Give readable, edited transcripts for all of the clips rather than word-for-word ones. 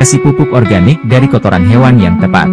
kombinasi pupuk organik dari kotoran hewan yang tepat.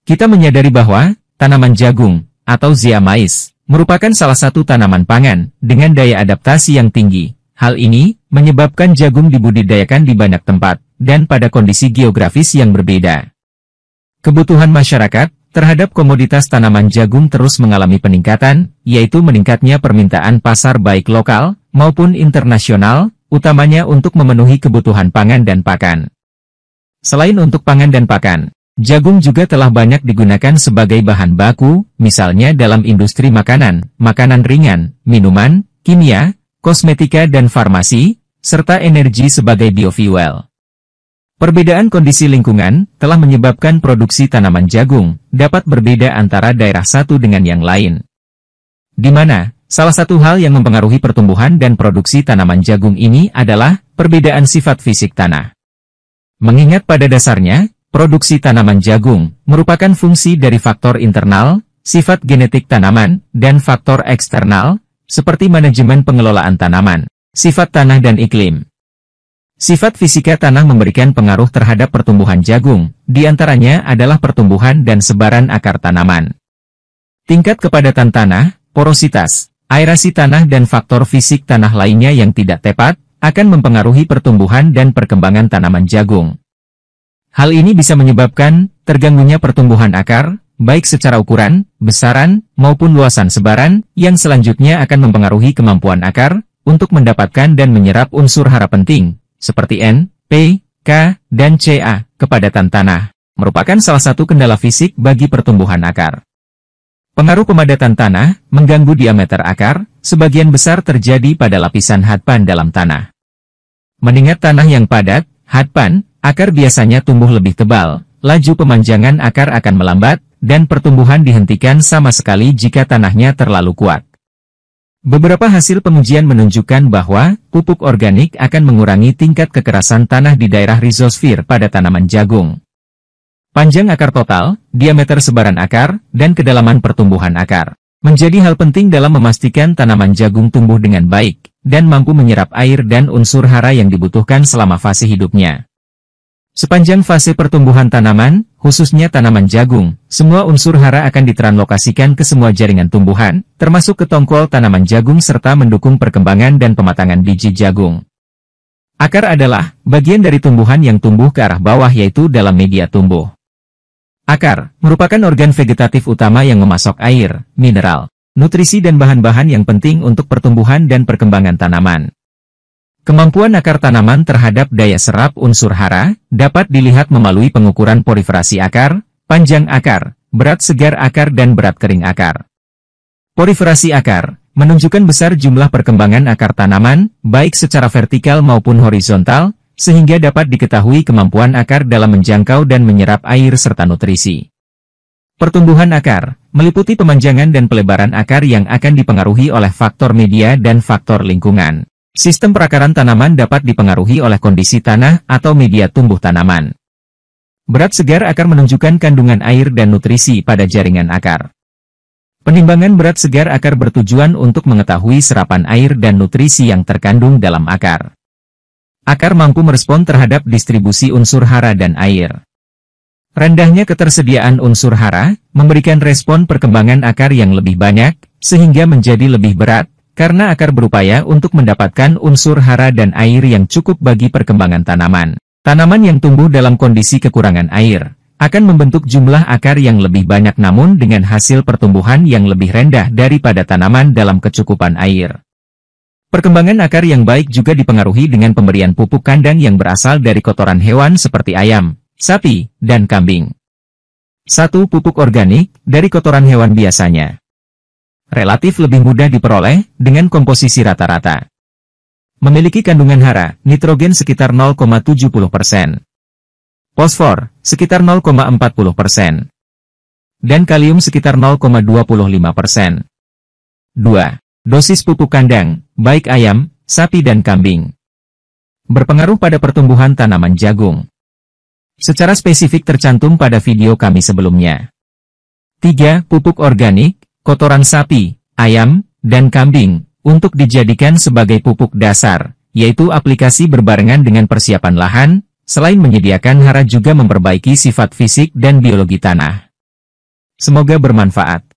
Kita menyadari bahwa tanaman jagung atau Zea mays merupakan salah satu tanaman pangan dengan daya adaptasi yang tinggi. Hal ini menyebabkan jagung dibudidayakan di banyak tempat dan pada kondisi geografis yang berbeda. Kebutuhan masyarakat terhadap komoditas tanaman jagung terus mengalami peningkatan, yaitu meningkatnya permintaan pasar baik lokal maupun internasional, utamanya untuk memenuhi kebutuhan pangan dan pakan. Selain untuk pangan dan pakan, jagung juga telah banyak digunakan sebagai bahan baku, misalnya dalam industri makanan, makanan ringan, minuman, kimia, kosmetika dan farmasi, serta energi sebagai biofuel. Perbedaan kondisi lingkungan telah menyebabkan produksi tanaman jagung dapat berbeda antara daerah satu dengan yang lain. Di mana, salah satu hal yang mempengaruhi pertumbuhan dan produksi tanaman jagung ini adalah perbedaan sifat fisik tanah. Mengingat pada dasarnya, produksi tanaman jagung merupakan fungsi dari faktor internal, sifat genetik tanaman, dan faktor eksternal, seperti manajemen pengelolaan tanaman, sifat tanah dan iklim. Sifat fisika tanah memberikan pengaruh terhadap pertumbuhan jagung, di antaranya adalah pertumbuhan dan sebaran akar tanaman. Tingkat kepadatan tanah, porositas, aerasi tanah dan faktor fisik tanah lainnya yang tidak tepat, akan mempengaruhi pertumbuhan dan perkembangan tanaman jagung. Hal ini bisa menyebabkan terganggunya pertumbuhan akar, baik secara ukuran, besaran, maupun luasan sebaran, yang selanjutnya akan mempengaruhi kemampuan akar untuk mendapatkan dan menyerap unsur hara penting, seperti N, P, K, dan Ca. Kepadatan tanah merupakan salah satu kendala fisik bagi pertumbuhan akar. Pengaruh pemadatan tanah mengganggu diameter akar, sebagian besar terjadi pada lapisan hadpan dalam tanah. Mengingat tanah yang padat, hadpan, akar biasanya tumbuh lebih tebal, laju pemanjangan akar akan melambat, dan pertumbuhan dihentikan sama sekali jika tanahnya terlalu kuat. Beberapa hasil pengujian menunjukkan bahwa pupuk organik akan mengurangi tingkat kekerasan tanah di daerah rhizosfer pada tanaman jagung. Panjang akar total, diameter sebaran akar, dan kedalaman pertumbuhan akar menjadi hal penting dalam memastikan tanaman jagung tumbuh dengan baik, dan mampu menyerap air dan unsur hara yang dibutuhkan selama fase hidupnya. Sepanjang fase pertumbuhan tanaman, khususnya tanaman jagung, semua unsur hara akan ditranslokasikan ke semua jaringan tumbuhan, termasuk ke tongkol tanaman jagung serta mendukung perkembangan dan pematangan biji jagung. Akar adalah bagian dari tumbuhan yang tumbuh ke arah bawah yaitu dalam media tumbuh. Akar merupakan organ vegetatif utama yang memasok air, mineral, nutrisi dan bahan-bahan yang penting untuk pertumbuhan dan perkembangan tanaman. Kemampuan akar tanaman terhadap daya serap unsur hara dapat dilihat melalui pengukuran proliferasi akar, panjang akar, berat segar akar dan berat kering akar. Proliferasi akar menunjukkan besar jumlah perkembangan akar tanaman, baik secara vertikal maupun horizontal, sehingga dapat diketahui kemampuan akar dalam menjangkau dan menyerap air serta nutrisi. Pertumbuhan akar meliputi pemanjangan dan pelebaran akar yang akan dipengaruhi oleh faktor media dan faktor lingkungan. Sistem perakaran tanaman dapat dipengaruhi oleh kondisi tanah atau media tumbuh tanaman. Berat segar akar menunjukkan kandungan air dan nutrisi pada jaringan akar. Penimbangan berat segar akar bertujuan untuk mengetahui serapan air dan nutrisi yang terkandung dalam akar. Akar mampu merespon terhadap distribusi unsur hara dan air. Rendahnya ketersediaan unsur hara memberikan respon perkembangan akar yang lebih banyak, sehingga menjadi lebih berat, karena akar berupaya untuk mendapatkan unsur hara dan air yang cukup bagi perkembangan tanaman. Tanaman yang tumbuh dalam kondisi kekurangan air akan membentuk jumlah akar yang lebih banyak namun dengan hasil pertumbuhan yang lebih rendah daripada tanaman dalam kecukupan air. Perkembangan akar yang baik juga dipengaruhi dengan pemberian pupuk kandang yang berasal dari kotoran hewan seperti ayam, sapi, dan kambing. 1. Pupuk organik dari kotoran hewan biasanya relatif lebih mudah diperoleh dengan komposisi rata-rata. Memiliki kandungan hara, nitrogen sekitar 0,70%. Fosfor, sekitar 0,40%. Dan kalium sekitar 0,25%. 2. Dosis pupuk kandang, baik ayam, sapi dan kambing. berpengaruh pada pertumbuhan tanaman jagung. Secara spesifik tercantum pada video kami sebelumnya. 3. Pupuk organik, kotoran sapi, ayam, dan kambing, untuk dijadikan sebagai pupuk dasar, yaitu aplikasi berbarengan dengan persiapan lahan, selain menyediakan hara juga memperbaiki sifat fisik dan biologi tanah. Semoga bermanfaat.